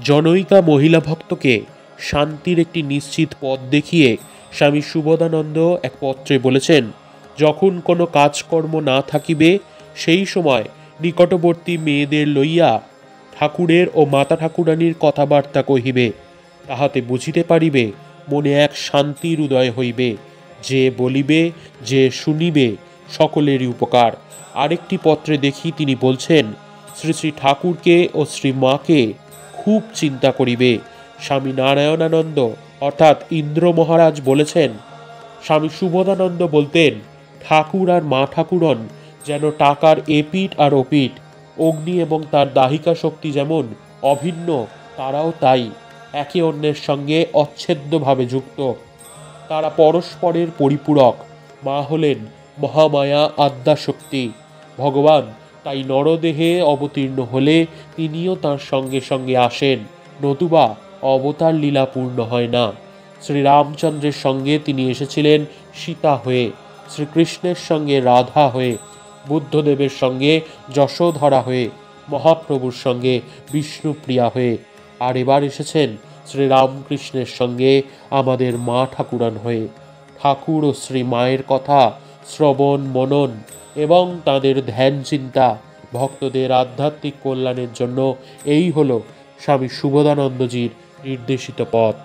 জনৈকা মহিলা ভক্তকে শান্তির একটি নিশ্চিত পথ দেখিয়ে স্বামী সুবোধানন্দ এক পত্রে বলেছেন, যখন কোনো কাজকর্ম না থাকিবে সেই সময় নিকটবর্তী মেয়েদের লইয়া ঠাকুরের ও মাতা ঠাকুরানীর কথাবার্তা কহিবে, তাহাতে বুঝিতে পারিবে মনে এক শান্তির উদয় হইবে। যে বলিবে, যে শুনিবে, সকলেরই উপকার। আরেকটি পত্রে দেখি তিনি বলছেন, শ্রী শ্রী ঠাকুরকে ও শ্রী মাকে খুব চিন্তা করিবে। স্বামী নারায়ণানন্দ অর্থাৎ ইন্দ্র মহারাজ বলেছেন, স্বামী সুবোধানন্দ বলতেন, ঠাকুর আর মা ঠাকুরন যেন টাকার এপিঠ আর ওপিঠ। অগ্নি এবং তার দাহিকা শক্তি যেমন অভিন্ন, তারাও তাই, একে অন্যের সঙ্গে অচ্ছেদ্যভাবে যুক্ত। তারা পরস্পরের পরিপূরক। মা হলেন মহামায়া আদ্যাশক্তি। ভগবান তাই নরদেহে অবতীর্ণ হলে তিনিও তার সঙ্গে সঙ্গে আসেন, নতুবা অবতার লীলা পূর্ণ হয় না। শ্রীরামচন্দ্রের সঙ্গে তিনি এসেছিলেন সীতা হয়ে, শ্রীকৃষ্ণের সঙ্গে রাধা হয়ে, বুদ্ধদেবের সঙ্গে যশোধরা হয়ে, মহাপ্রভুর সঙ্গে বিষ্ণুপ্রিয়া হয়ে, আর এবার এসেছেন শ্রীরামকৃষ্ণের সঙ্গে আমাদের মা ঠাকুরান হয়ে। ঠাকুর ও শ্রী মায়ের কথা শ্রবণ মনন এবং তাদের ধ্যান চিন্তা ভক্তদের আধ্যাত্মিক কল্যাণের জন্য এই হলো স্বামী সুবোধানন্দজির নির্দেশিত পথ।